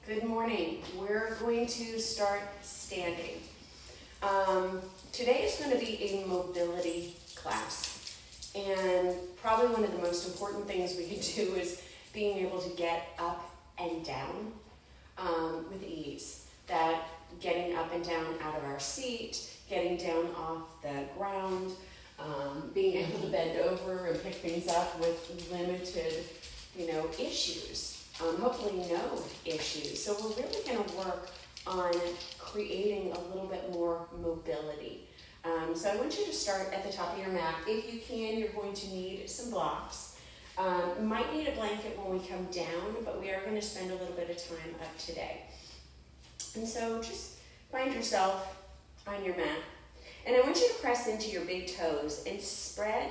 Good morning. We're going to start standing. Today is going to be a mobility class, and probably one of the most important things we can do is being able to get up and down with ease. That getting up and down out of our seat, getting down off the ground, being able to bend over and pick things up with limited, issues. Hopefully no issues. So we're really going to work on creating a little bit more mobility. So I want you to start at the top of your mat. If you can, you're going to need some blocks. Might need a blanket when we come down, but we are going to spend a little bit of time up today. And so just find yourself on your mat. And I want you to press into your big toes and spread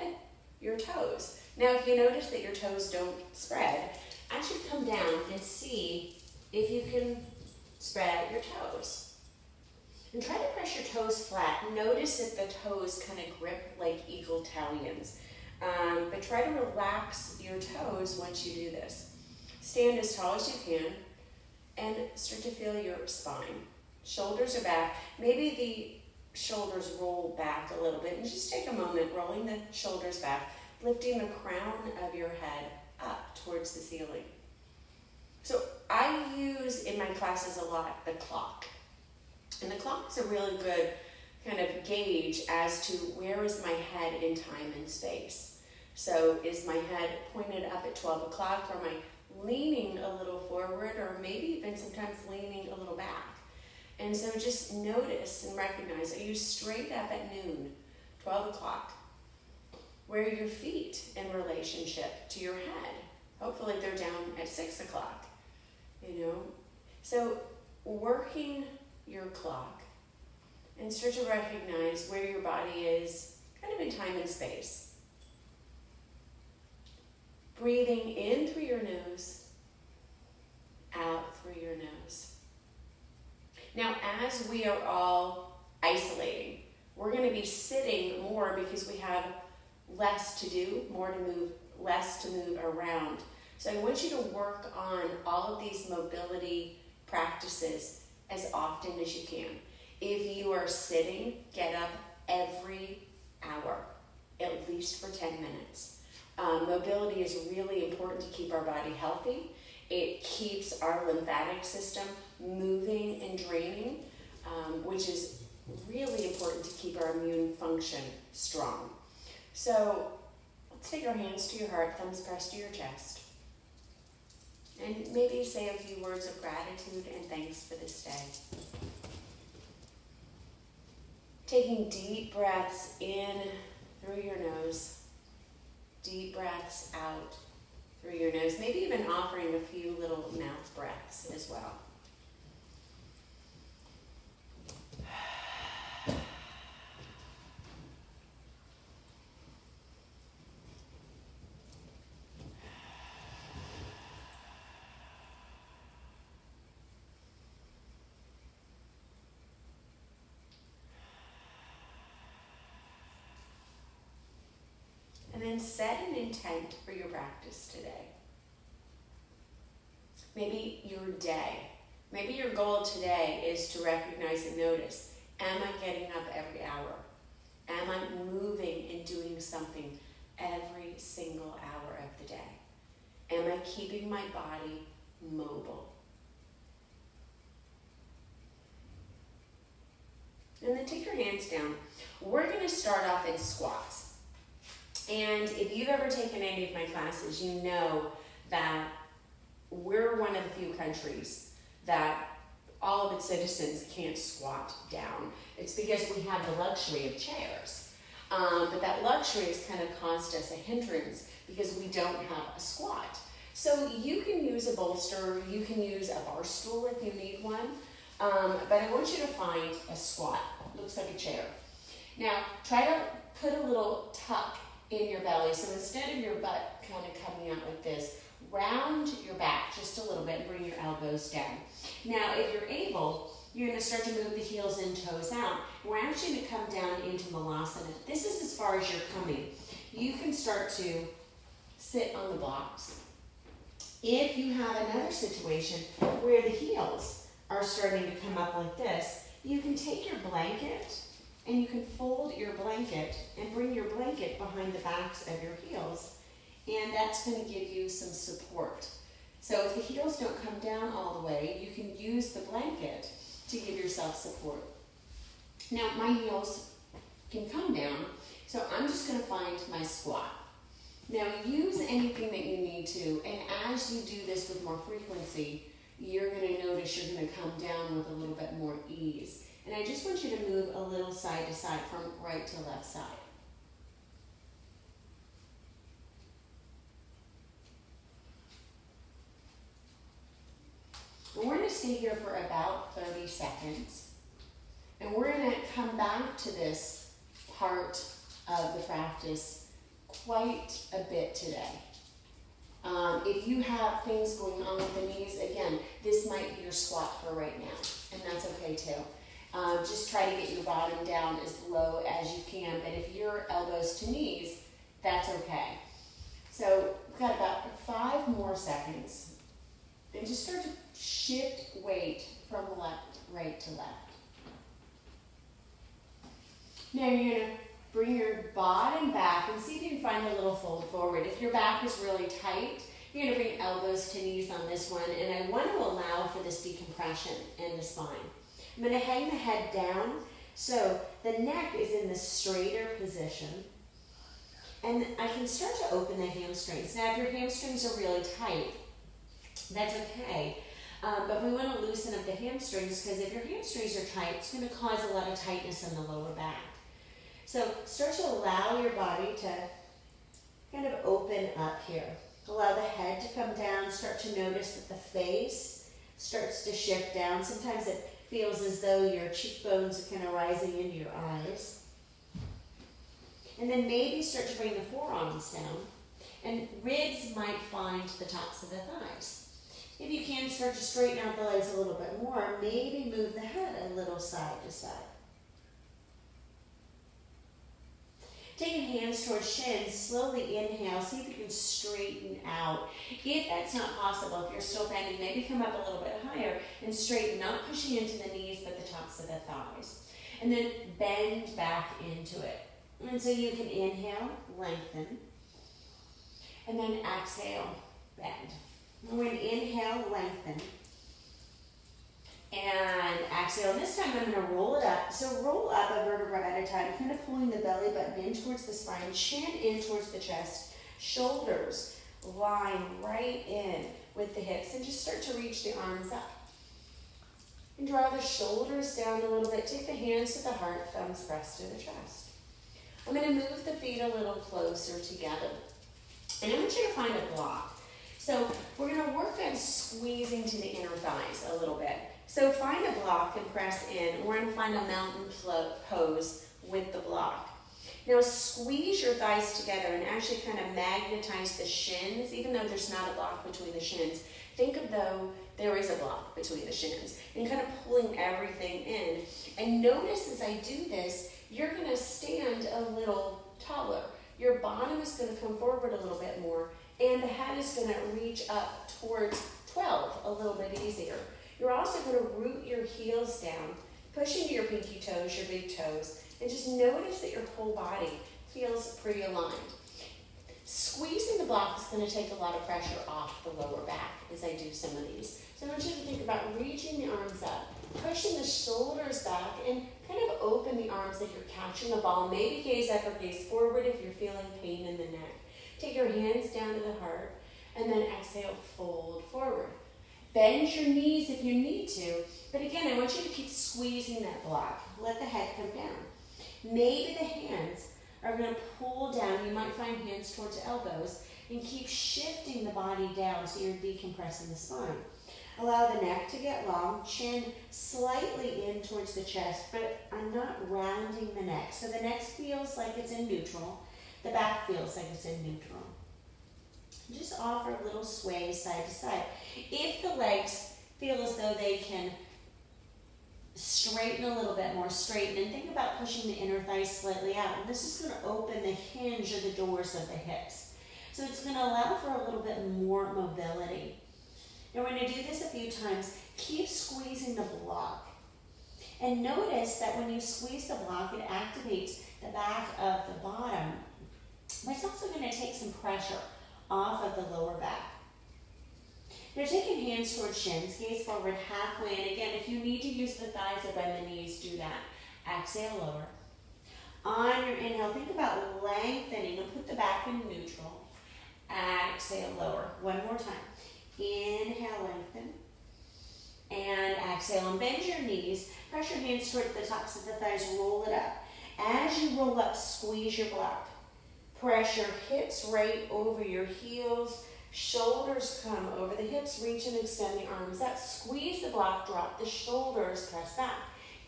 your toes. Now, if you notice that your toes don't spread, I should come down and see if you can spread out your toes. And try to press your toes flat. Notice that the toes kind of grip like eagle talons. But try to relax your toes once you do this. Stand as tall as you can and start to feel your spine. Shoulders are back. Maybe the shoulders roll back a little bit, and just take a moment rolling the shoulders back, lifting the crown of your head up towards the ceiling. So I use in my classes a lot the clock. And the clock is a really good kind of gauge as to where is my head in time and space. So is my head pointed up at 12 o'clock, or am I leaning a little forward, or maybe even sometimes leaning a little back? And so just notice and recognize, are you straight up at noon, 12 o'clock? Where are your feet in relationship to your head? Hopefully they're down at 6 o'clock, So working your clock and start to recognize where your body is kind of in time and space. Breathing in through your nose, out through your nose. Now, as we are all isolating, we're going to be sitting more because we have less to do, less to move around. So I want you to work on all of these mobility practices as often as you can. If you are sitting, get up every hour, at least for 10 minutes. Mobility is really important to keep our body healthy. It keeps our lymphatic system moving and draining, which is really important to keep our immune function strong. So let's take our hands to your heart, thumbs pressed to your chest. And maybe say a few words of gratitude and thanks for this day. Taking deep breaths in through your nose, deep breaths out through your nose, maybe even offering a few little mouth breaths as well. And then set an intent for your practice today. Maybe your day. Maybe your goal today is to recognize and notice, am I getting up every hour? Am I moving and doing something every single hour of the day? Am I keeping my body mobile? And then take your hands down. We're going to start off in squats. And if you've ever taken any of my classes, you know that we're one of the few countries that all of its citizens can't squat down. It's because we have the luxury of chairs. But that luxury has kind of caused us a hindrance because we don't have a squat. So you can use a bolster, you can use a bar stool if you need one. But I want you to find a squat. Looks like a chair. Now, try to put a little tuck in your belly. So instead of your butt kind of coming out like this, round your back just a little bit and bring your elbows down. Now, if you're able, you're going to start to move the heels and toes out. We're actually going to come down into Malasana. This is as far as you're coming. You can start to sit on the blocks If you have another situation where the heels are starting to come up like this, you can take your blanket and you can fold your blanket and bring your blanket behind the backs of your heels, and that's going to give you some support. So if the heels don't come down all the way, you can use the blanket to give yourself support. Now my heels can come down, so I'm just going to find my squat. Now use anything that you need to, and as you do this with more frequency, you're going to notice you're going to come down with a little bit more ease. And I just want you to move a little side to side from right to left side. And we're going to stay here for about 30 seconds. And we're going to come back to this part of the practice quite a bit today. If you have things going on with the knees, again, this might be your squat for right now, and that's okay too. Just try to get your bottom down as low as you can, but if you're elbows to knees, that's okay. So we've got about 5 more seconds, and just start to shift weight from right to left. Now you're going to bring your bottom back and see if you can find a little fold forward. If your back is really tight, you're going to bring elbows to knees on this one, and I want to allow for this decompression in the spine. I'm going to hang the head down so the neck is in the straighter position, and I can start to open the hamstrings. Now if your hamstrings are really tight, that's okay, but we want to loosen up the hamstrings, because if your hamstrings are tight, it's going to cause a lot of tightness in the lower back. So start to allow your body to kind of open up here. Allow the head to come down. Start to notice that the face starts to shift down. Sometimes it feels as though your cheekbones are kind of rising into your eyes. And then maybe start to bring the forearms down. And ribs might find the tops of the thighs. If you can, start to straighten out the legs a little bit more. Maybe move the head a little side to side. Take your hands towards shins, slowly inhale, see if you can straighten out. If that's not possible, if you're still bending, maybe come up a little bit higher and straighten, not pushing into the knees, but the tops of the thighs. And then bend back into it. And so you can inhale, lengthen, and then exhale, bend. And we're going to inhale, lengthen, and exhale. This time I'm going to roll it up. So roll up a vertebra at a time, kind of pulling the belly button in towards the spine, chin in towards the chest, shoulders line right in with the hips, and just start to reach the arms up. And draw the shoulders down a little bit. Take the hands to the heart, thumbs pressed to the chest. I'm going to move the feet a little closer together. And I want you to find a block. So we're going to work on squeezing to the inner thighs a little bit. So find a block and press in. We're going to find a mountain pose with the block. Now squeeze your thighs together and actually kind of magnetize the shins, even though there's not a block between the shins. Think of though there is a block between the shins, and kind of pulling everything in. And notice as I do this, you're going to stand a little taller. Your bottom is going to come forward a little bit more, and the head is going to reach up towards 12 a little bit easier. You're also going to root your heels down, push into your pinky toes, your big toes, and just notice that your whole body feels pretty aligned. Squeezing the block is going to take a lot of pressure off the lower back as I do some of these. So I want you to think about reaching the arms up, pushing the shoulders back, and kind of open the arms like you're catching a ball. Maybe gaze up or gaze forward if you're feeling pain in the neck. Take your hands down to the heart, and then exhale, fold forward. Bend your knees if you need to, but again, I want you to keep squeezing that block. Let the head come down. Maybe the hands are going to pull down. You might find hands towards elbows, and keep shifting the body down so you're decompressing the spine. Allow the neck to get long, chin slightly in towards the chest, but I'm not rounding the neck. So the neck feels like it's in neutral. The back feels like it's in neutral. Just offer a little sway side to side. If the legs feel as though they can straighten a little bit more, straighten, and think about pushing the inner thighs slightly out. And this is going to open the hinge or the doors of the hips. So it's going to allow for a little bit more mobility. Now we're going to do this a few times. Keep squeezing the block. And notice that when you squeeze the block, it activates the back of the bottom. But it's also going to take some pressure off of the lower back. Now taking hands towards shins, gaze forward halfway. And again, if you need to use the thighs or bend the knees, do that. Exhale, lower. On your inhale, think about lengthening and put the back in neutral. Exhale, lower. One more time. Inhale, lengthen. And exhale, and bend your knees. Press your hands toward the tops of the thighs, roll it up. As you roll up, squeeze your block. Press your hips right over your heels. Shoulders come over the hips, reach and extend the arms up. Squeeze the block, drop the shoulders, press back.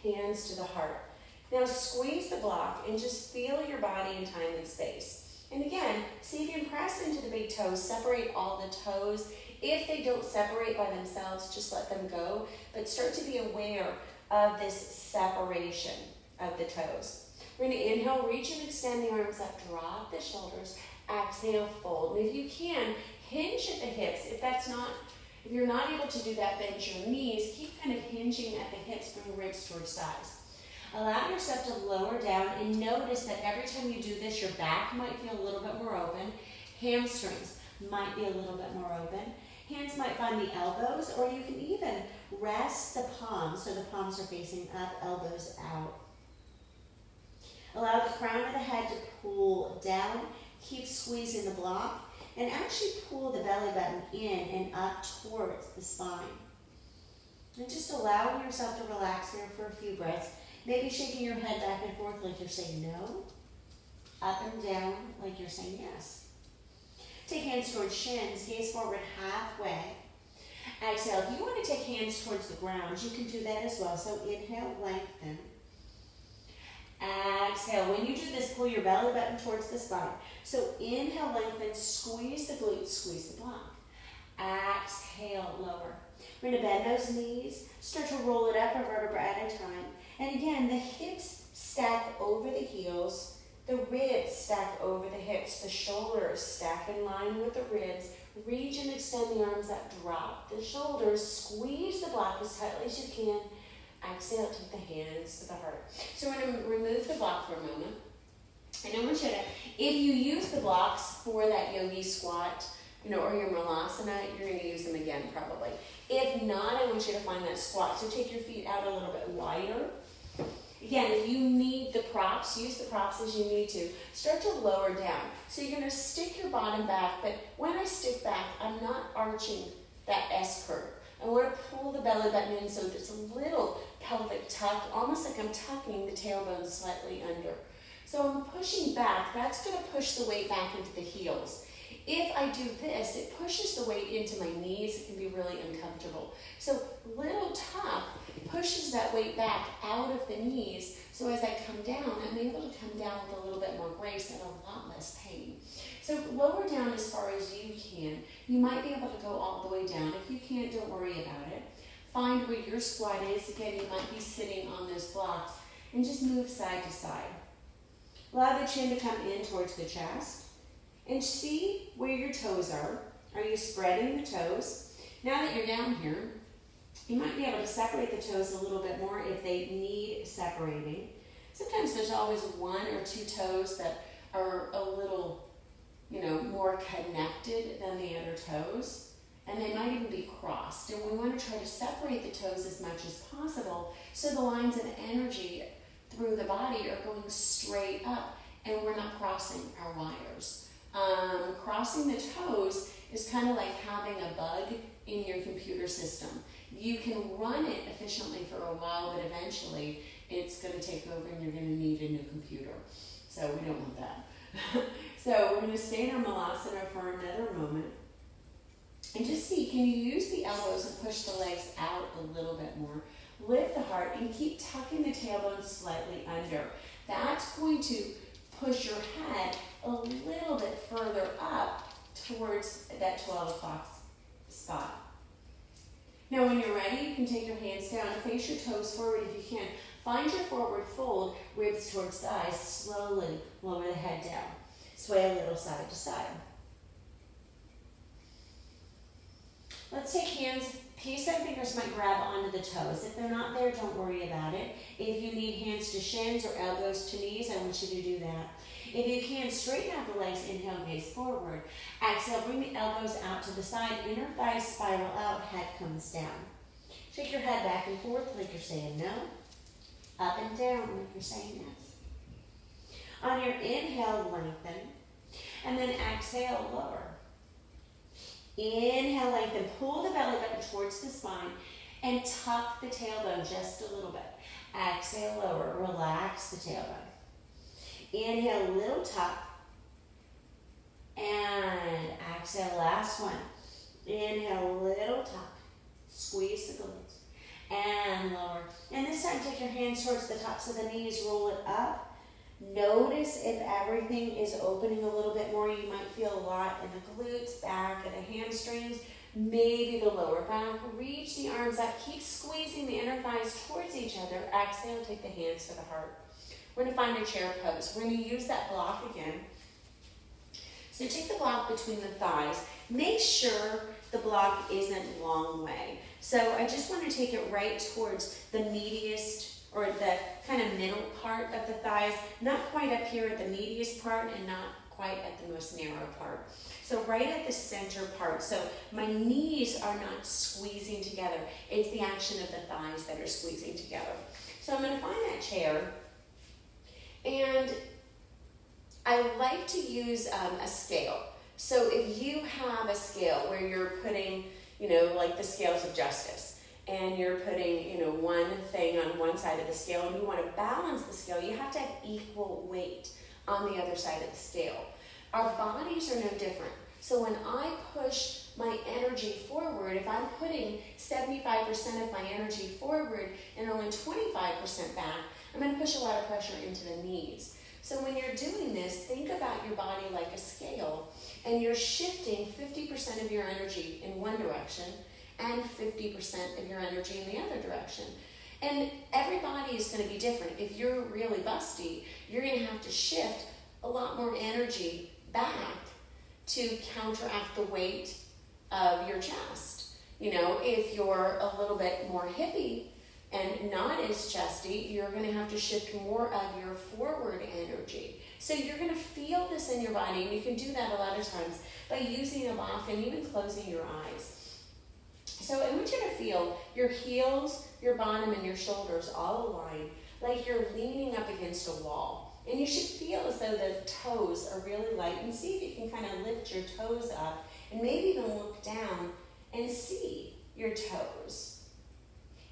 Hands to the heart. Now squeeze the block and just feel your body in time and space. And again, see if you can press into the big toes, separate all the toes. If they don't separate by themselves, just let them go, but start to be aware of this separation of the toes. We're going to inhale, reach and extend the arms up, drop the shoulders, exhale, fold. And if you can, hinge at the hips. If you're not able to do that, bend your knees, keep kind of hinging at the hips, bring ribs towards thighs. Allow yourself to lower down and notice that every time you do this, your back might feel a little bit more open. Hamstrings might be a little bit more open. Hands might find the elbows, or you can even rest the palms so the palms are facing up, elbows out. Allow the crown of the head to pull down. Keep squeezing the block, and actually pull the belly button in and up towards the spine. And just allowing yourself to relax here for a few breaths. Maybe shaking your head back and forth like you're saying no. Up and down like you're saying yes. Take hands towards shins, gaze forward halfway. Exhale. If you want to take hands towards the ground, you can do that as well. So inhale, lengthen. Exhale. When you do this, pull your belly button towards the spine. So inhale, lengthen, squeeze the glutes, squeeze the block. Exhale, lower. We're going to bend those knees, start to roll it up a vertebra at a time. And again, the hips stack over the heels, the ribs stack over the hips, the shoulders stack in line with the ribs. Reach and extend the arms up, drop the shoulders, squeeze the block as tightly as you can. Exhale, take the hands to the heart. So we're going to remove the block for a moment. And I want you to, if you use the blocks for that Yogi Squat, or your Malasana, you're going to use them again probably. If not, I want you to find that squat. So take your feet out a little bit wider. Again, if you need the props, use the props as you need to. Start to lower down. So you're going to stick your bottom back, but when I stick back, I'm not arching that S curve. I want to pull the belly button in so there's a little pelvic tuck, almost like I'm tucking the tailbone slightly under. So I'm pushing back. That's going to push the weight back into the heels. If I do this, it pushes the weight into my knees. It can be really uncomfortable. So little tuck pushes that weight back out of the knees. So as I come down, I'm able to come down with a little bit more grace and a lot less pain. So lower down as far as you can. You might be able to go all the way down. If you can't, don't worry about it. Find where your squat is. Again, you might be sitting on those blocks. And just move side to side. Allow the chin to come in towards the chest. And see where your toes are. Are you spreading the toes? Now that you're down here, you might be able to separate the toes a little bit more if they need separating. Sometimes there's always one or two toes that are a little, more connected than the other toes. And they might even be crossed. And we want to try to separate the toes as much as possible so the lines of energy through the body are going straight up and we're not crossing our wires. Crossing the toes is kind of like having a bug in your computer system. You can run it efficiently for a while, but eventually it's going to take over and you're going to need a new computer. So we don't want that. So we're going to stay in our Malasana for another moment. And just see, can you use the elbows and push the legs out a little bit more? Lift the heart and keep tucking the tailbone slightly under. That's going to push your head a little bit further up towards that 12 o'clock spot. Now when you're ready, you can take your hands down and face your toes forward if you can. Find your forward fold, ribs towards thighs. Slowly lower the head down. Sway a little side to side. Let's take hands, peace and fingers might grab onto the toes. If they're not there, don't worry about it. If you need hands to shins or elbows to knees, I want you to do that. If you can, straighten out the legs, inhale, gaze forward. Exhale, bring the elbows out to the side, inner thighs spiral out, head comes down. Shake your head back and forth like you're saying no, up and down like you're saying yes. On your inhale, lengthen, and then exhale, lower. Inhale, lengthen, pull the belly button towards the spine and tuck the tailbone just a little bit. Exhale, lower, relax the tailbone. Inhale, little tuck, and exhale, last one. Inhale, little tuck, squeeze the glutes, and lower. And this time, take your hands towards the tops of the knees, roll it up. Notice if everything is opening a little bit more. You might feel a lot in the glutes, back, and the hamstrings, maybe the lower back. Reach the arms up. Keep squeezing the inner thighs towards each other. Exhale, take the hands to the heart. We're going to find a chair pose. We're going to use that block again. So take the block between the thighs. Make sure the block isn't long way. So I just want to take it right towards the meatiest, or the kind of middle part of the thighs, not quite up here at the meatiest part and not quite at the most narrow part. So right at the center part. So my knees are not squeezing together. It's the action of the thighs that are squeezing together. So I'm going to find that chair, and I like to use a scale. So if you have a scale where you're putting, like the scales of justice, and you're putting, one thing on one side of the scale, and you want to balance the scale, you have to have equal weight on the other side of the scale. Our bodies are no different. So when I push my energy forward, if I'm putting 75% of my energy forward and only 25% back, I'm going to push a lot of pressure into the knees. So when you're doing this, think about your body like a scale, and you're shifting 50% of your energy in one direction and 50% of your energy in the other direction. And every body is going to be different. If you're really busty, you're going to have to shift a lot more energy back to counteract the weight of your chest. If you're a little bit more hippie and not as chesty, you're going to have to shift more of your forward energy. So you're going to feel this in your body, and you can do that a lot of times by using a block and even closing your eyes. So I want you to feel your heels, your bottom, and your shoulders all aligned, like you're leaning up against a wall. And you should feel as though the toes are really light, and see if you can kind of lift your toes up and maybe even look down and see your toes.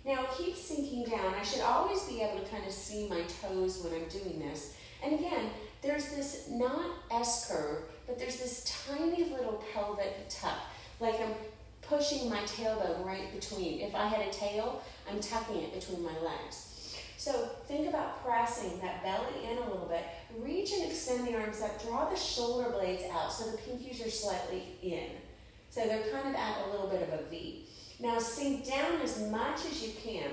Now keep sinking down. I should always be able to kind of see my toes when I'm doing this. And again, there's this not S curve, but there's this tiny little pelvic tuck, like I'm pushing my tailbone right between. If I had a tail, I'm tucking it between my legs. So think about pressing that belly in a little bit. Reach and extend the arms up. Draw the shoulder blades out so the pinkies are slightly in. So they're kind of at a little bit of a V. Now sink down as much as you can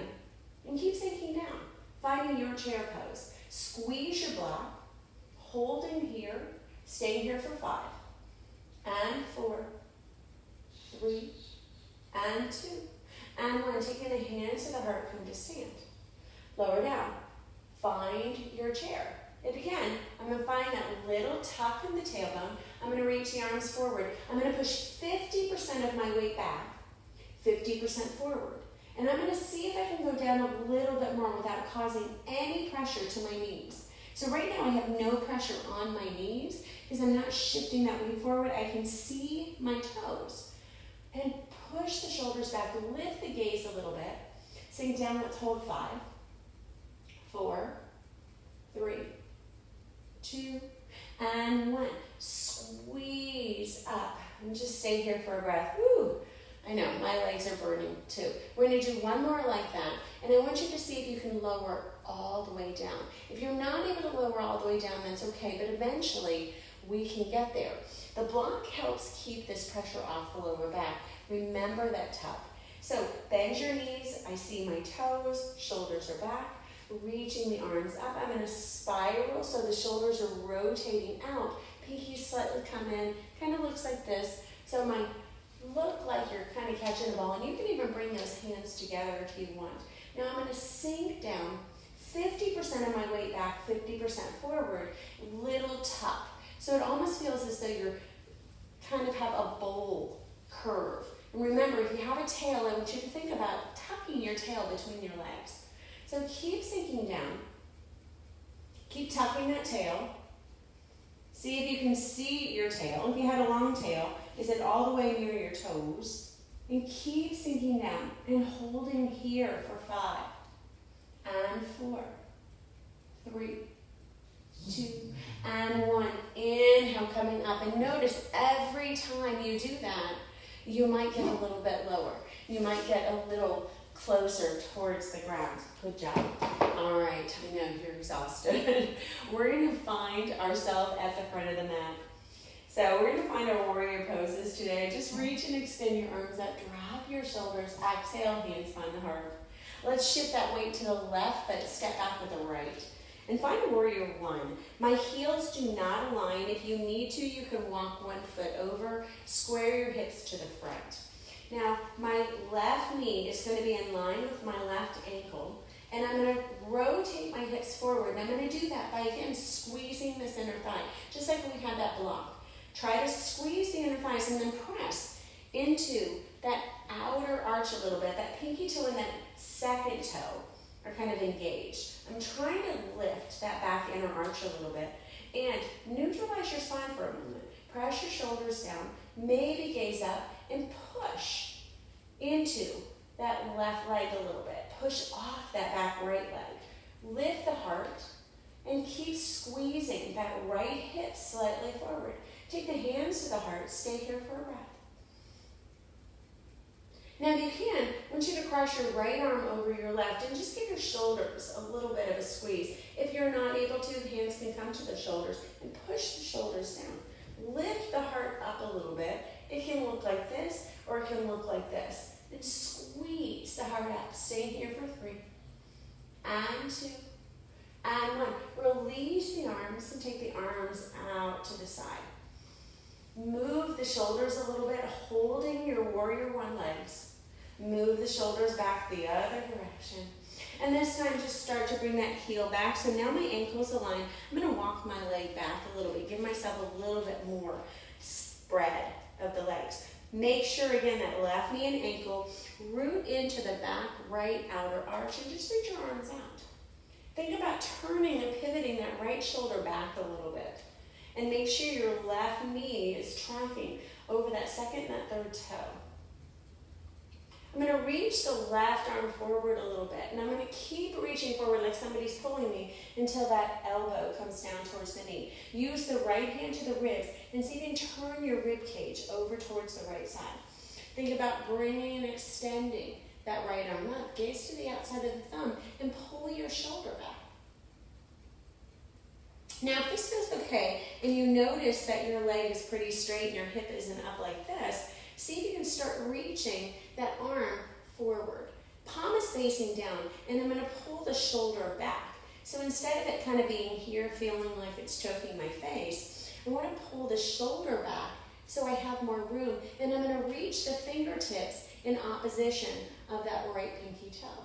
and keep sinking down, finding your chair pose. Squeeze your block, holding here, staying here for 5, and 4, 3, and 2, and 1. Taking the hands to the heart, come to stand. Lower down. Find your chair. And again, I'm going to find that little tuck in the tailbone. I'm going to reach the arms forward. I'm going to push 50% of my weight back, 50% forward. And I'm going to see if I can go down a little bit more without causing any pressure to my knees. So right now I have no pressure on my knees because I'm not shifting that weight forward. I can see my toes. And push the shoulders back, lift the gaze a little bit. Sink down, let's hold 5, 4, 3, 2, and 1. Squeeze up and just stay here for a breath. Woo! I know, my legs are burning too. We're going to do one more like that, and I want you to see if you can lower all the way down. If you're not able to lower all the way down, that's okay, but eventually we can get there. The block helps keep this pressure off the lower back. Remember that tuck. So bend your knees. I see my toes, shoulders are back. Reaching the arms up. I'm in a spiral, so the shoulders are rotating out. Pinkies slightly come in, kind of looks like this. So my look like you're kind of catching the ball, and you can even bring those hands together if you want. Now I'm going to sink down, 50% of my weight back, 50% forward, little tuck. So it almost feels as though you're kind of have a bowl curve. And remember, if you have a tail, I want you to think about tucking your tail between your legs. So keep sinking down. Keep tucking that tail. See if you can see your tail. If you had a long tail, is it all the way near your toes? And keep sinking down and holding here for 5 and 4, 3, 2, and 1. Inhale, coming up. And notice every time you do that, you might get a little bit lower. You might get a little closer towards the ground. Good job. All right, I know you're exhausted. We're going to find ourselves at the front of the mat. So we're going to find our warrior poses today. Just reach and extend your arms up. Drop your shoulders. Exhale, hands find the heart. Let's shift that weight to the left, but step back with the right. And find a warrior 1. My heels do not align. If you need to, you can walk 1 foot over. Square your hips to the front. Now, my left knee is going to be in line with my left ankle. And I'm going to rotate my hips forward. And I'm going to do that by, again, squeezing this inner thigh, just like we had that block. Try to squeeze the inner thighs and then press into that outer arch a little bit. That pinky toe and that second toe are kind of engaged. I'm trying to lift that back inner arch a little bit and neutralize your spine for a moment. Press your shoulders down, maybe gaze up, and push into that left leg a little bit. Push off that back right leg. Lift the heart and keep squeezing that right hip slightly forward. Take the hands to the heart. Stay here for a breath. Now, if you can, I want you to cross your right arm over your left and just give your shoulders a little bit of a squeeze. If you're not able to, the hands can come to the shoulders and push the shoulders down. Lift the heart up a little bit. It can look like this or it can look like this. And squeeze the heart up. Stay here for 3 and 2 and 1. Release the arms and take the arms out to the side. Move the shoulders a little bit, holding your warrior 1 legs. Move the shoulders back the other direction. And this time just start to bring that heel back. So now my ankles align. I'm going to walk my leg back a little bit. Give myself a little bit more spread of the legs. Make sure, again, that left knee and ankle root into the back right outer arch and just reach your arms out. Think about turning and pivoting that right shoulder back a little bit. And make sure your left knee is tracking over that second and that third toe. I'm going to reach the left arm forward a little bit. And I'm going to keep reaching forward like somebody's pulling me until that elbow comes down towards the knee. Use the right hand to the ribs and see if you can turn your rib cage over towards the right side. Think about bringing and extending that right arm up. Gaze to the outside of the thumb and pull your shoulder back. Now, if this feels okay and you notice that your leg is pretty straight and your hip isn't up like this, see if you can start reaching that arm forward. Palm is facing down, and I'm going to pull the shoulder back. So instead of it kind of being here, feeling like it's choking my face, I want to pull the shoulder back so I have more room, and I'm going to reach the fingertips in opposition of that right pinky toe.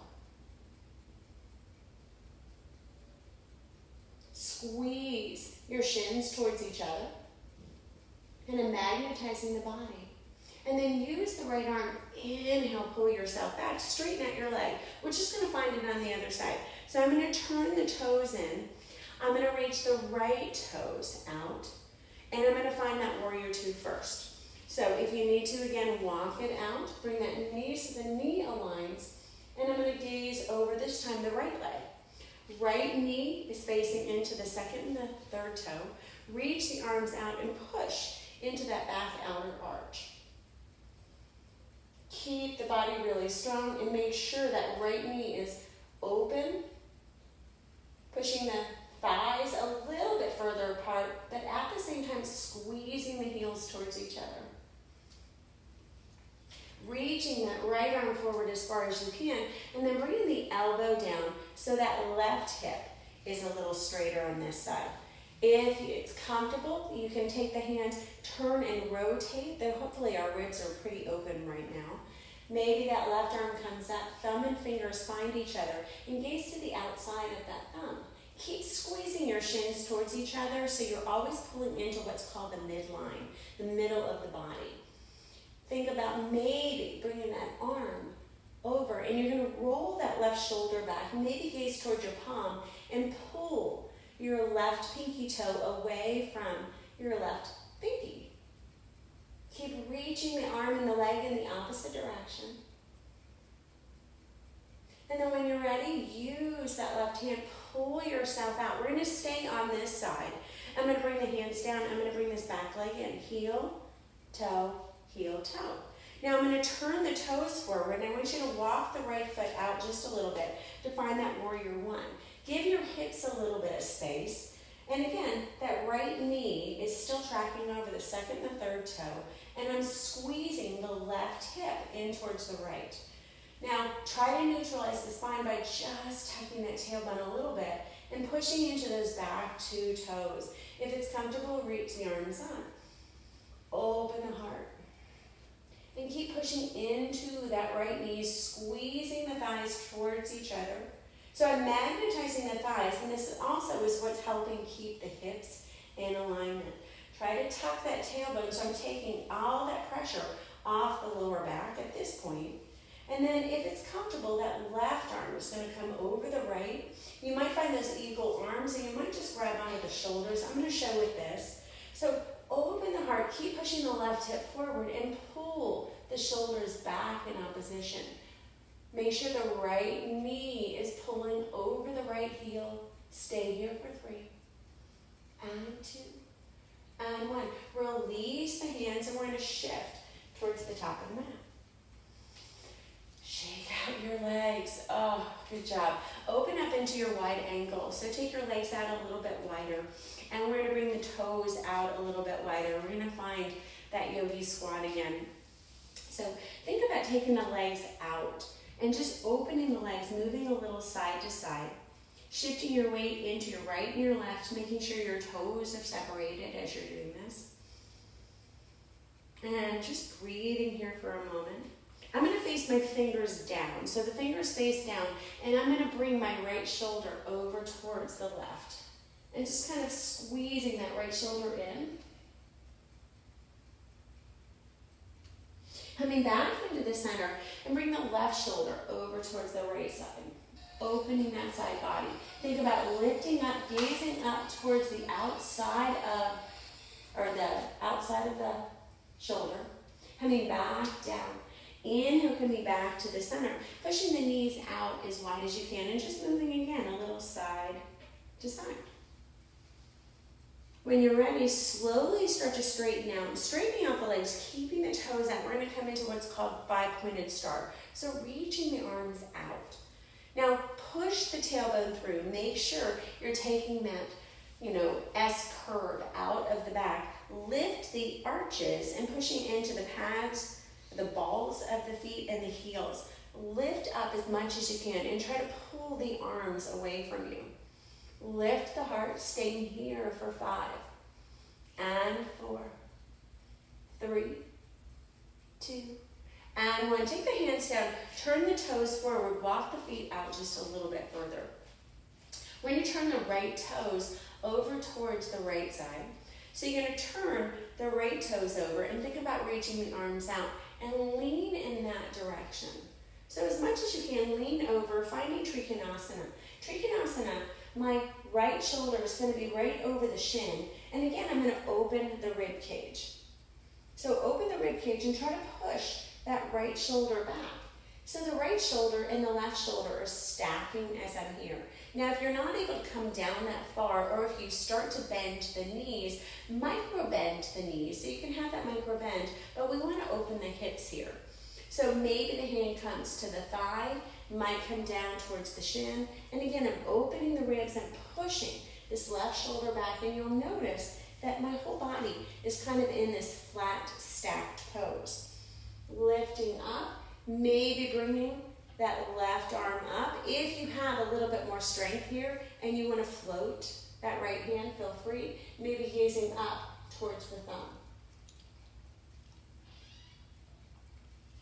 Squeeze your shins towards each other, and I'm magnetizing the body. And then use the right arm. Inhale, pull yourself back. Straighten out your leg. We're just going to find it on the other side. So I'm going to turn the toes in. I'm going to reach the right toes out. And I'm going to find that warrior 2 first. So if you need to, again, walk it out. Bring that knee so the knee aligns. And I'm going to gaze over, this time, the right leg. Right knee is facing into the second and the third toe. Reach the arms out and push into that back outer arch. Keep the body really strong and make sure that right knee is open, pushing the thighs a little bit further apart, but at the same time squeezing the heels towards each other. Reaching that right arm forward as far as you can, and then bringing the elbow down so that left hip is a little straighter on this side. If it's comfortable, you can take the hands, turn and rotate. Though hopefully our ribs are pretty open right now. Maybe that left arm comes up, thumb and fingers find each other, and gaze to the outside of that thumb. Keep squeezing your shins towards each other so you're always pulling into what's called the midline, the middle of the body. Think about maybe bringing that arm over, and you're going to roll that left shoulder back, maybe gaze towards your palm, and pull your left pinky toe away from your left pinky. Keep reaching the arm and the leg in the opposite direction. And then when you're ready, use that left hand, pull yourself out. We're going to stay on this side. I'm going to bring the hands down. I'm going to bring this back leg in. Heel, toe, heel, toe. Now I'm going to turn the toes forward, and I want you to walk the right foot out just a little bit to find that warrior one. Give your hips a little bit of space. And again, that right knee is still tracking over the second and the third toe, and I'm squeezing the left hip in towards the right. Now, try to neutralize the spine by just tucking that tailbone a little bit and pushing into those back two toes. If it's comfortable, reach the arms up. Open the heart. And keep pushing into that right knee, squeezing the thighs towards each other. So I'm magnetizing the thighs, and this also is what's helping keep the hips in alignment. Try to tuck that tailbone, so I'm taking all that pressure off the lower back at this point. And then if it's comfortable, that left arm is going to come over the right. You might find those eagle arms, and you might just grab onto the shoulders. I'm going to show with this. So open the heart, keep pushing the left hip forward, and pull the shoulders back in opposition. Make sure the right knee is pulling over the right heel. Stay here for 3, and 2, and 1. Release the hands, and we're going to shift towards the top of the mat. Shake out your legs. Oh, good job. Open up into your wide ankle. So take your legs out a little bit wider. And we're going to bring the toes out a little bit wider. We're going to find that Yogi Squat again. So think about taking the legs out and just opening the legs, moving a little side to side. Shifting your weight into your right and your left, making sure your toes are separated as you're doing this. And just breathing here for a moment. I'm going to face my fingers down. So the fingers face down, and I'm going to bring my right shoulder over towards the left. And just kind of squeezing that right shoulder in. Coming back into the center, and bring the left shoulder over towards the right side. Opening that side body. Think about lifting up, gazing up towards the outside of the shoulder. Coming back down. Inhale, coming back to the center. Pushing the knees out as wide as you can, and just moving again a little side to side. When you're ready, slowly start to straighten out. Straightening out the legs, keeping the toes out. We're going to come into what's called five-pointed star. So reaching the arms out. Now push the tailbone through. Make sure you're taking that, S curve out of the back. Lift the arches and pushing into the pads, the balls of the feet and the heels. Lift up as much as you can and try to pull the arms away from you. Lift the heart, staying here for 5, and 4, 3, 2, and 1. Take the hands down, turn the toes forward, walk the feet out just a little bit further. We're going to turn the right toes over towards the right side. So you're going to turn the right toes over and think about reaching the arms out and lean in that direction. So as much as you can, lean over, finding Trikonasana. Trikonasana, my right shoulder is going to be right over the shin. And again, I'm going to open the rib cage. So open the rib cage and try to push that right shoulder back. So the right shoulder and the left shoulder are stacking as I'm here. Now, if you're not able to come down that far, or if you start to bend the knees, micro bend the knees. So you can have that micro bend, but we want to open the hips here. So maybe the hand comes to the thigh, might come down towards the shin. And again, I'm opening the ribs and pushing this left shoulder back. And you'll notice that my whole body is kind of in this flat, stacked pose. Lifting up, maybe bringing that left arm up. If you have a little bit more strength here and you want to float That right hand, feel free, maybe gazing up towards the thumb.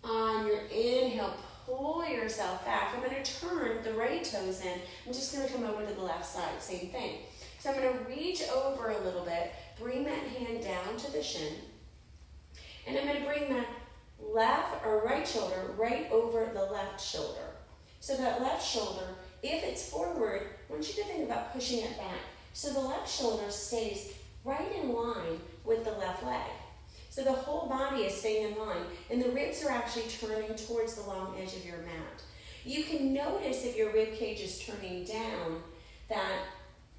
On your inhale, pull yourself back. I'm going to turn the right toes in. I'm just going to come over to the left side, same thing. So I'm going to reach over a little bit, bring that hand down to the shin, and I'm going to bring the left or right shoulder right over the left shoulder. So that left shoulder, if it's forward, I want you to think about pushing it back. So the left shoulder stays right in line with the left leg. So the whole body is staying in line, and the ribs are actually turning towards the long edge of your mat. You can notice if your rib cage is turning down that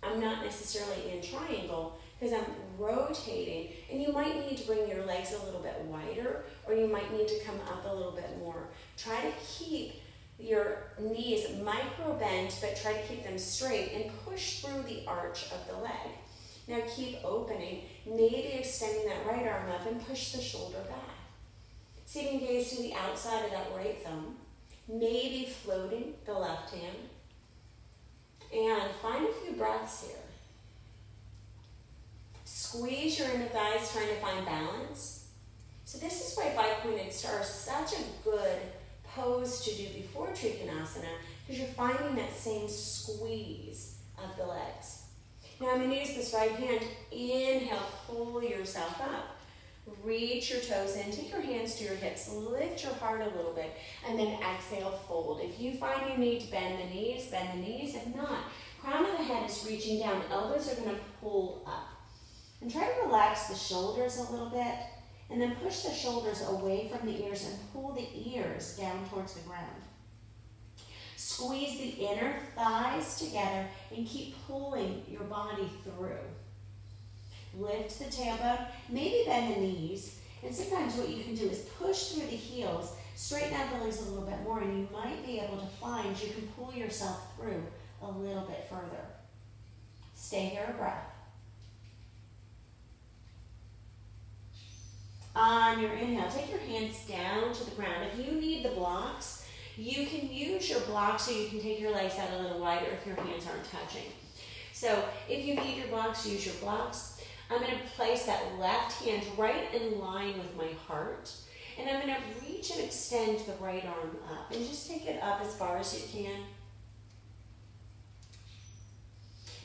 I'm not necessarily in triangle because I'm rotating, and you might need to bring your legs a little bit wider, or you might need to come up a little bit more. Try to keep your knees micro bent, but try to keep them straight and push through the arch of the leg. Now keep opening, maybe extending that right arm up and push the shoulder back. See if you can gaze to the outside of that right thumb, maybe floating the left hand. And find a few breaths here. Squeeze your inner thighs, trying to find balance. So this is why five-pointed star is such a good pose to do before Trikonasana, because you're finding that same squeeze of the legs. Now I'm going to use this right hand. Inhale, pull yourself up. Reach your toes in. Take your hands to your hips. Lift your heart a little bit. And then exhale, fold. If you find you need to bend the knees, bend the knees. If not, crown of the head is reaching down. Elbows are going to pull up. And try to relax the shoulders a little bit. And then push the shoulders away from the ears and pull the ears down towards the ground. Squeeze the inner thighs together and keep pulling your body through. Lift the tailbone, maybe bend the knees, and sometimes what you can do is push through the heels, straighten out the legs a little bit more, and you might be able to find you can pull yourself through a little bit further. Stay here, a breath. On your inhale, take your hands down to the ground. If you need the blocks, you can use your blocks so you can take your legs out a little wider if your hands aren't touching. So if you need your blocks, use your blocks. I'm going to place that left hand right in line with my heart. And I'm going to reach and extend the right arm up. And just take it up as far as you can.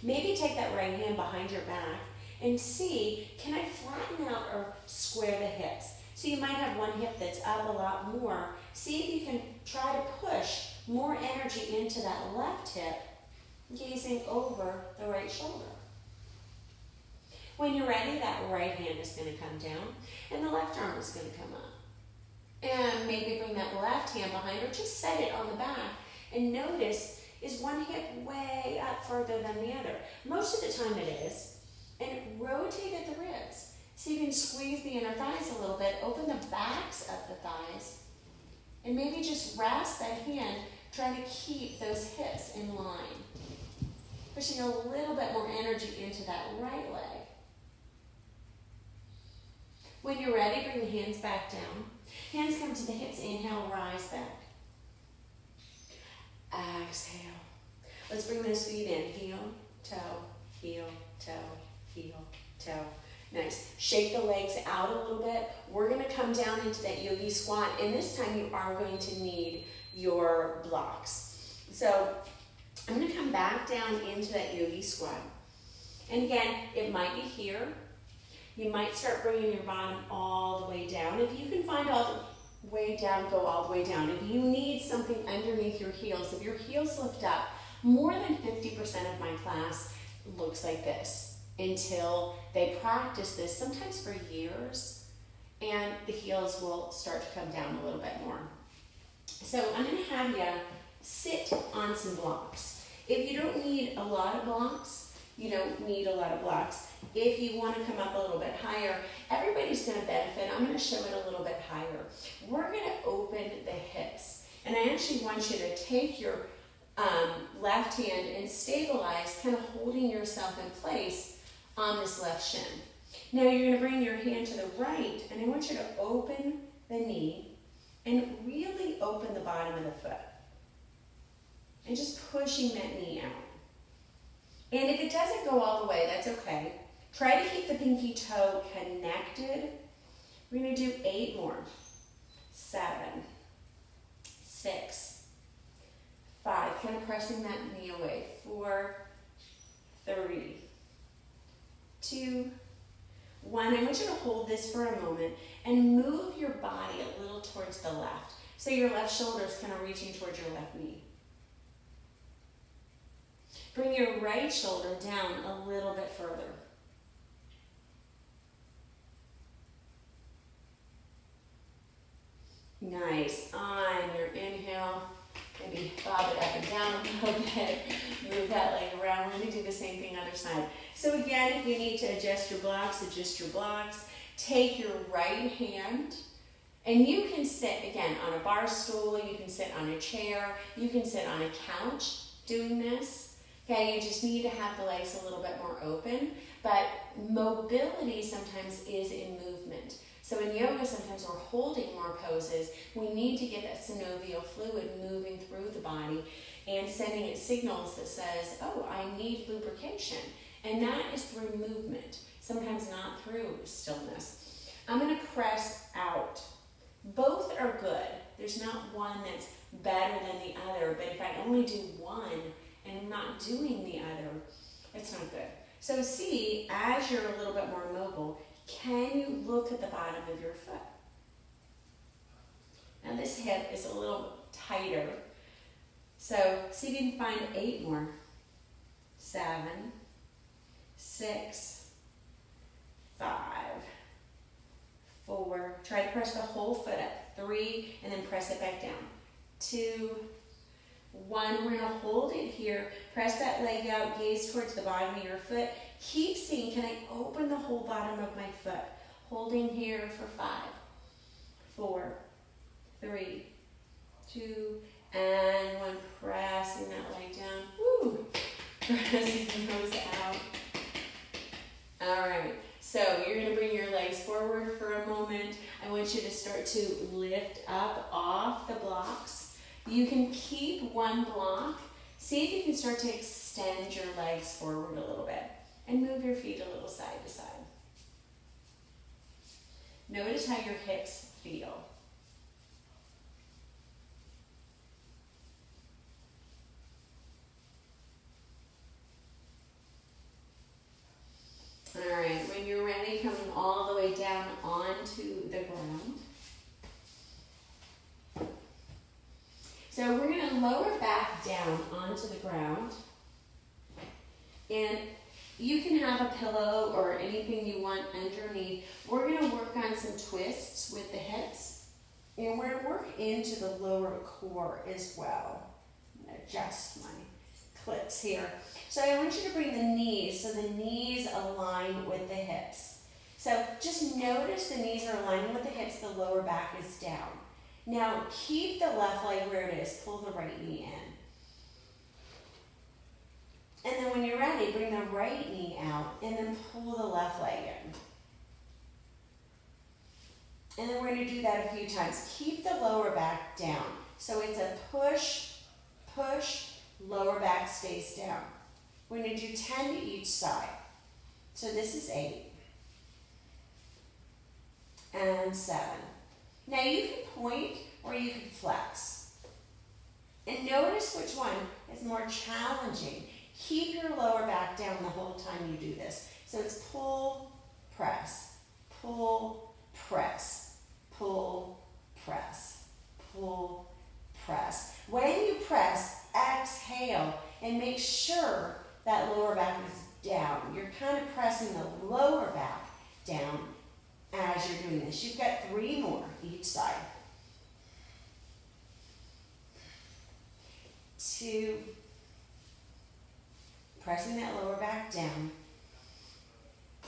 Maybe take that right hand behind your back and see, can I flatten out or square the hips? So you might have one hip that's up a lot more. See if you can try to push more energy into that left hip, gazing over the right shoulder. When you're ready, that right hand is going to come down and the left arm is going to come up. And maybe bring that left hand behind or just set it on the back and notice, is one hip way up further than the other? Most of the time it is. And rotate at the ribs. See if you can squeeze the inner thighs a little bit, open the backs of the thighs, and maybe just rest that hand, trying to keep those hips in line. Pushing a little bit more energy into that right leg. When you're ready, bring the hands back down. Hands come to the hips, inhale, rise back. Exhale. Let's bring those feet in, heel, toe, heel, toe, heel, toe. Nice. Shake the legs out a little bit. We're going to come down into that Yogi Squat, and this time you are going to need your blocks. So I'm going to come back down into that Yogi Squat. And again, it might be here. You might start bringing your bottom all the way down. If you can find all the way down, go all the way down. If you need something underneath your heels, if your heels lift up, more than 50% of my class looks like this until they practice this, sometimes for years, and the heels will start to come down a little bit more. So I'm going to have you sit on some blocks. If you don't need a lot of blocks, you don't need a lot of blocks. If you want to come up a little bit higher, everybody's going to benefit. I'm going to show it a little bit higher. We're going to open the hips, and I actually want you to take your left hand and stabilize, kind of holding yourself in place on this left shin. Now you're going to bring your hand to the right, and I want you to open the knee and really open the bottom of the foot. And just pushing that knee out. And if it doesn't go all the way, that's okay. Try to keep the pinky toe connected. We're gonna do 8 more. 7, 6, 5, kind of pressing that knee away. 4, 3, 2, 1. I want you to hold this for a moment and move your body a little towards the left. So your left shoulder is kind of reaching towards your left knee. Bring your right shoulder down a little bit further. Nice. On your inhale, maybe bob it up and down a little bit. Move that leg around. We're going to do the same thing other side. So again, if you need to adjust your blocks, adjust your blocks. Take your right hand, and you can sit, again, on a bar stool. You can sit on a chair. You can sit on a couch doing this. Okay, you just need to have the legs a little bit more open. But mobility sometimes is in movement. So in yoga, sometimes we're holding more poses. We need to get that synovial fluid moving through the body and sending it signals that says, oh, I need lubrication. And that is through movement, sometimes not through stillness. I'm going to press out. Both are good. There's not one that's better than the other, but if I only do one and I'm not doing the other, it's not good. So see, as you're a little bit more mobile, can you look at the bottom of your foot? Now this hip is a little tighter. So see if you can find 8 more. 7, 6, 5, 4. Try to press the whole foot up. 3, and then press it back down. 2, 1. We're going to hold it here. Press that leg out. Gaze towards the bottom of your foot. Keep seeing, can I open the whole bottom of my foot? Holding here for 5, 4, 3, 2, and 1. Pressing that leg down. Woo! Pressing those out. All right. So you're going to bring your legs forward for a moment. I want you to start to lift up off the blocks. You can keep one block. See if you can start to extend your legs forward a little bit. And move your feet a little side to side. Notice how your hips feel. All right, when you're ready, coming all the way down onto the ground. So we're going to lower back down onto the ground. And you can have a pillow or anything you want underneath. We're going to work on some twists with the hips. And we're going to work into the lower core as well. I'm going to adjust my clips here. So I want you to bring the knees so the knees align with the hips. So just notice the knees are aligning with the hips, the lower back is down. Now keep the left leg where it is. Pull the right knee in. And then when you're ready, bring the right knee out and then pull the left leg in. And then we're going to do that a few times. Keep the lower back down. So it's a push, push, lower back stays down. We're going to do 10 to each side. So this is 8. And 7. Now you can point or you can flex. And notice which one is more challenging. Keep your lower back down the whole time you do this. So it's pull, press, pull, press, pull, press, pull, press. When you press, exhale and make sure that lower back is down. You're kind of pressing the lower back down as you're doing this. You've got 3 more each side. 2, pressing that lower back down.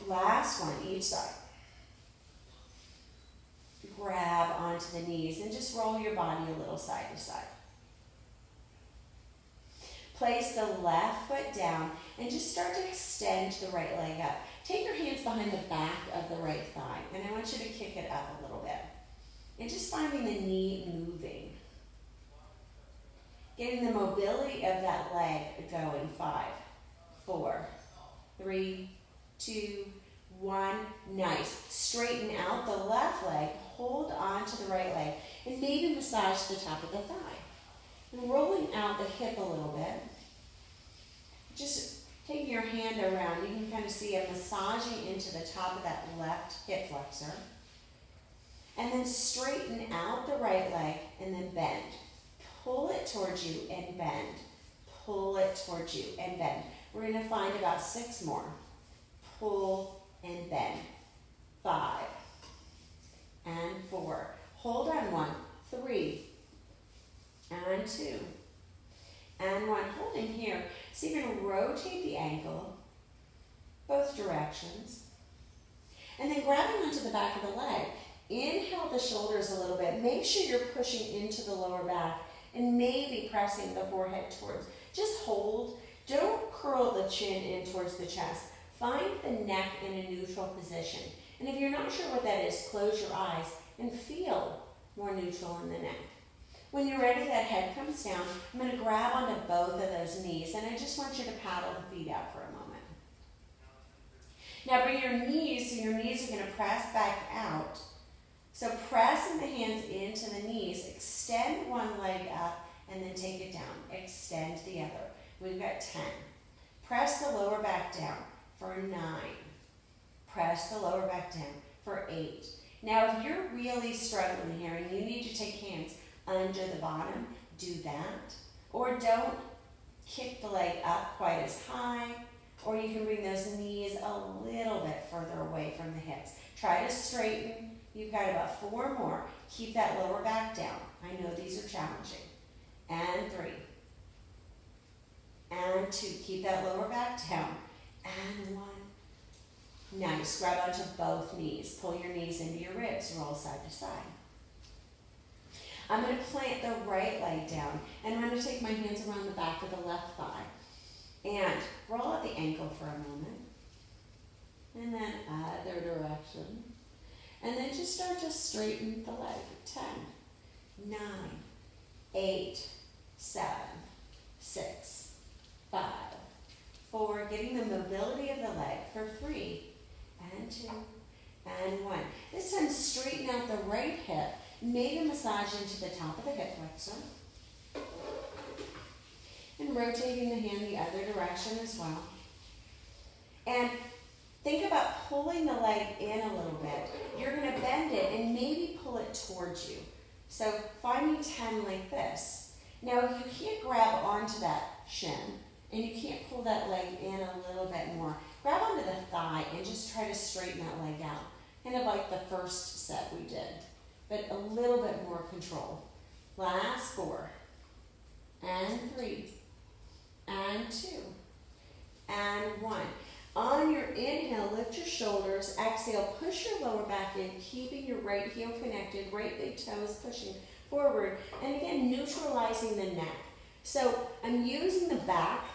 Last one, each side. Grab onto the knees and just roll your body a little side to side. Place the left foot down and just start to extend the right leg up. Take your hands behind the back of the right thigh, and I want you to kick it up a little bit. And just finding the knee moving. Getting the mobility of that leg going. 5, 4, 3, 2, 1. Nice. Straighten out the left leg. Hold on to the right leg. And maybe massage the top of the thigh. And rolling out the hip a little bit. Just taking your hand around. You can kind of see it massaging into the top of that left hip flexor. And then straighten out the right leg and then bend. Pull it towards you and bend. Pull it towards you and bend. We're going to find about 6 more. Pull and bend. 5 and 4. Hold on 1, 3 and 2 and 1. Holding here. So you're going to rotate the ankle both directions. And then grabbing onto the back of the leg. Inhale the shoulders a little bit. Make sure you're pushing into the lower back and maybe pressing the forehead towards. Just hold. Don't curl the chin in towards the chest. Find the neck in a neutral position. And if you're not sure what that is, close your eyes and feel more neutral in the neck. When you're ready, that head comes down. I'm going to grab onto both of those knees, and I just want you to paddle the feet out for a moment. Now bring your knees, so your knees are going to press back out. So pressing the hands into the knees, extend one leg up, and then take it down. Extend the other. We've got 10. Press the lower back down for 9. Press the lower back down for 8. Now if you're really struggling here and you need to take hands under the bottom, do that. Or don't kick the leg up quite as high, or you can bring those knees a little bit further away from the hips. Try to straighten. You've got about 4 more. Keep that lower back down. I know these are challenging. And 3. And 2. Keep that lower back down. And 1. Nice. Grab onto both knees. Pull your knees into your ribs. Roll side to side. I'm going to plant the right leg down, and I'm going to take my hands around the back of the left thigh. And roll out the ankle for a moment. And then other direction. And then just start to straighten the leg. 10, 9, 8, 7, 6, 5, 4. Getting the mobility of the leg for 3, and 2, and 1. This time straighten out the right hip. Maybe massage into the top of the hip flexor. And rotating the hand the other direction as well. And think about pulling the leg in a little bit. You're going to bend it and maybe pull it towards you. So finding 10 like this. Now if you can't grab onto that shin and you can't pull that leg in a little bit more, grab onto the thigh and just try to straighten that leg out. Kind of like the first set we did, but a little bit more control. Last 4, and 3, and 2, and 1. On your inhale, lift your shoulders. Exhale, push your lower back in, keeping your right heel connected, right big toes pushing forward. And again, neutralizing the neck. So I'm using the back.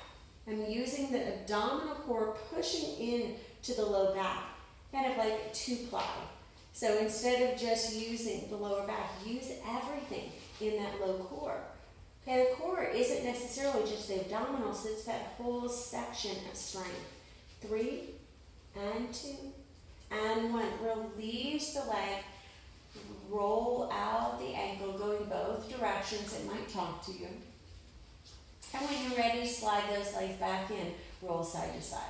I'm using the abdominal core pushing in to the low back, kind of like 2-ply. So instead of just using the lower back, use everything in that low core. Okay, the core isn't necessarily just the abdominals, it's that whole section of strength. 3, and 2, and 1. Release the leg. Roll out the ankle, going both directions. It might talk to you. And when you're ready, slide those legs back in. Roll side to side.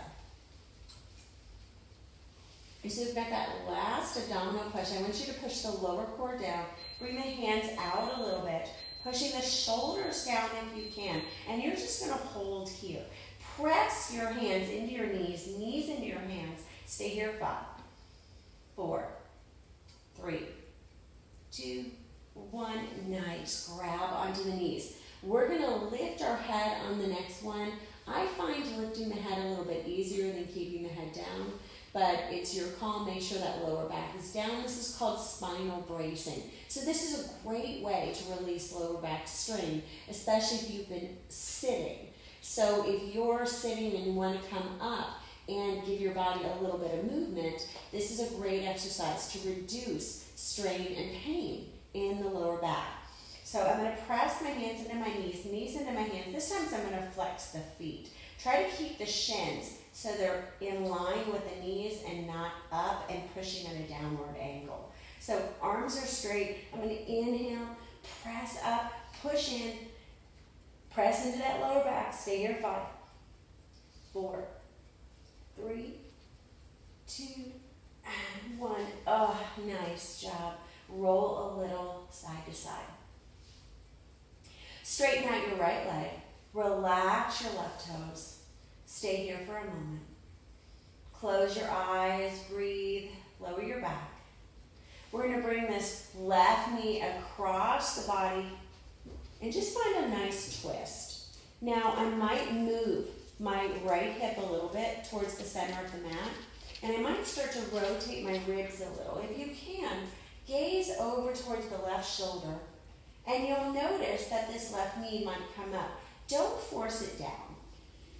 So we've got that last abdominal push. I want you to push the lower core down. Bring the hands out a little bit. Pushing the shoulders down if you can. And you're just going to hold here. Press your hands into your knees into your hands. Stay here. 5, 4, 3, 2, 1. Nice. Grab onto the knees. We're going to lift our head on the next one. I find lifting the head a little bit easier than keeping the head down, but it's your call. Make sure that lower back is down. This is called spinal bracing. So this is a great way to release lower back strain, especially if you've been sitting. So if you're sitting and want to come up and give your body a little bit of movement, this is a great exercise to reduce strain and pain in the lower back. So I'm going to press my hands into my knees into my hands. This time I'm going to flex the feet. Try to keep the shins so they're in line with the knees and not up and pushing at a downward angle. So arms are straight. I'm going to inhale, press up, push in, press into that lower back. Stay here. 5, 4, 3, 2, and 1. Oh, nice job. Roll a little side to side. Straighten out your right leg. Relax your left toes. Stay here for a moment. Close your eyes, breathe, lower your back. We're going to bring this left knee across the body and just find a nice twist. Now I might move my right hip a little bit towards the center of the mat, and I might start to rotate my ribs a little. If you can, gaze over towards the left shoulder, and you'll notice that this left knee might come up. Don't force it down.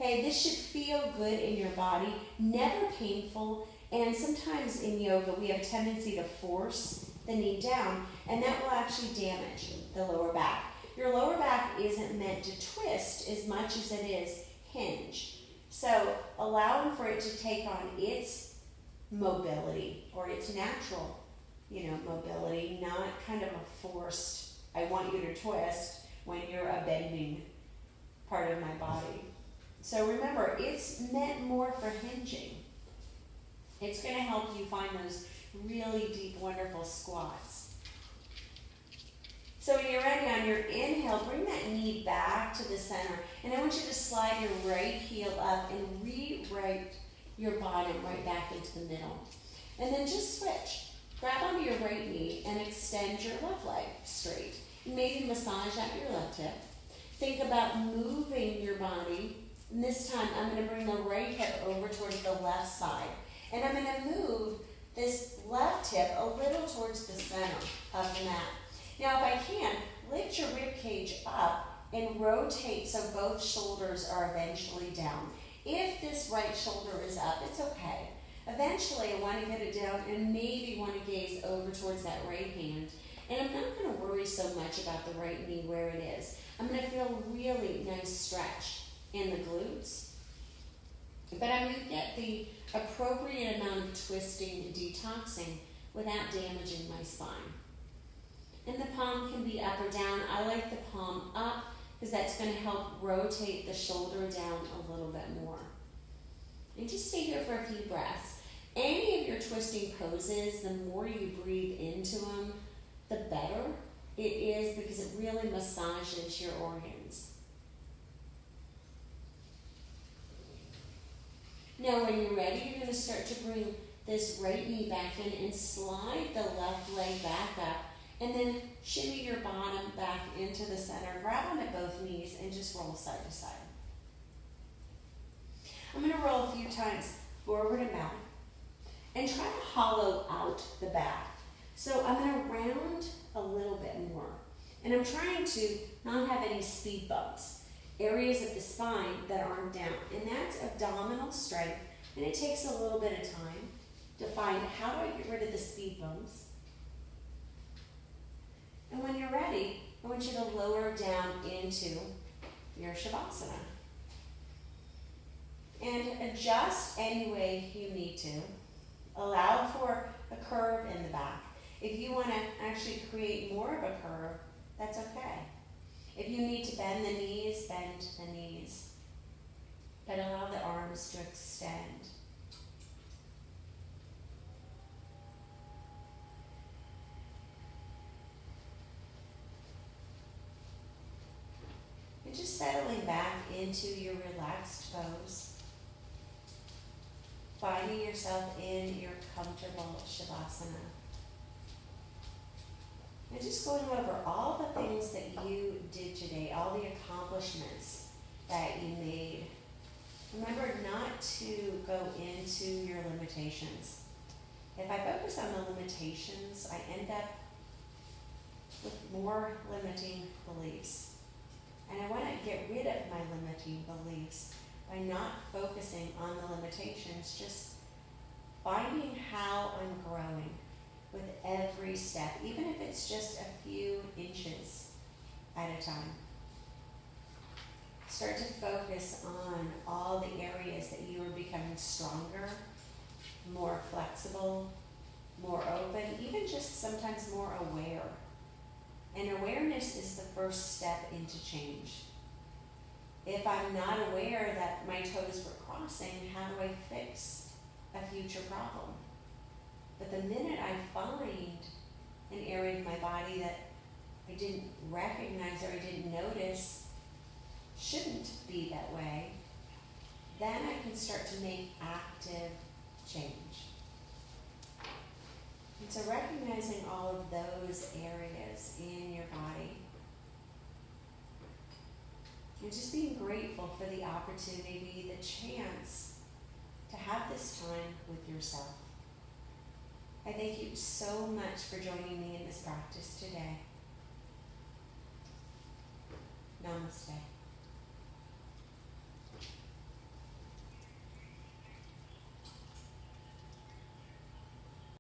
Okay, this should feel good in your body, never painful, and sometimes in yoga we have a tendency to force the knee down, and that will actually damage the lower back. Your lower back isn't meant to twist as much as it is hinge. So allowing for it to take on its mobility or its natural, mobility, not kind of a forced, I want you to twist when you're a bending part of my body. So remember, it's meant more for hinging. It's going to help you find those really deep, wonderful squats. So when you're ready, on your inhale, bring that knee back to the center. And I want you to slide your right heel up and re-right your bottom right back into the middle. And then just switch. Grab onto your right knee and extend your left leg straight. Maybe massage out your left hip. Think about moving your body. And this time, I'm going to bring the right hip over towards the left side. And I'm going to move this left hip a little towards the center of the mat. Now, if I can, lift your rib cage up and rotate so both shoulders are eventually down. If this right shoulder is up, it's okay. Eventually, I want to get it down and maybe want to gaze over towards that right hand. And I'm not going to worry so much about the right knee where it is. I'm going to feel really nice stretch in the glutes. But I'm going to get the appropriate amount of twisting and detoxing without damaging my spine. And the palm can be up or down. I like the palm up because that's going to help rotate the shoulder down a little bit more. And just stay here for a few breaths. Any of your twisting poses, the more you breathe into them, the better it is because it really massages your organs. Now when you're ready, you're going to start to bring this right knee back in and slide the left leg back up. And then shimmy your bottom back into the center. Grab on at both knees and just roll side to side. I'm going to roll a few times forward and back. And try to hollow out the back. So I'm going to round a little bit more. And I'm trying to not have any speed bumps. Areas of the spine that aren't down. And that's abdominal strength. And it takes a little bit of time to find how do I get rid of the speed bumps. And when you're ready, I want you to lower down into your Shavasana. And adjust any way you need to. Allow for a curve in the back. If you want to actually create more of a curve, that's okay. If you need to bend the knees, bend the knees. But allow the arms to extend. And just settling back into your relaxed pose. Finding yourself in your comfortable Shavasana. And just going over all the things that you did today, all the accomplishments that you made. Remember not to go into your limitations. If I focus on the limitations, I end up with more limiting beliefs. And I want to get rid of my limiting beliefs by not focusing on the limitations, just finding how I'm growing with every step, even if it's just a few inches at a time. Start to focus on all the areas that you are becoming stronger, more flexible, more open, even just sometimes more aware. And awareness is the first step into change. If I'm not aware that my toes were crossing, how do I fix a future problem? But the minute I find an area of my body that I didn't recognize or I didn't notice shouldn't be that way, then I can start to make active change. And so recognizing all of those areas in your body and just being grateful for the opportunity, the chance to have this time with yourself. I thank you so much for joining me in this practice today. Namaste.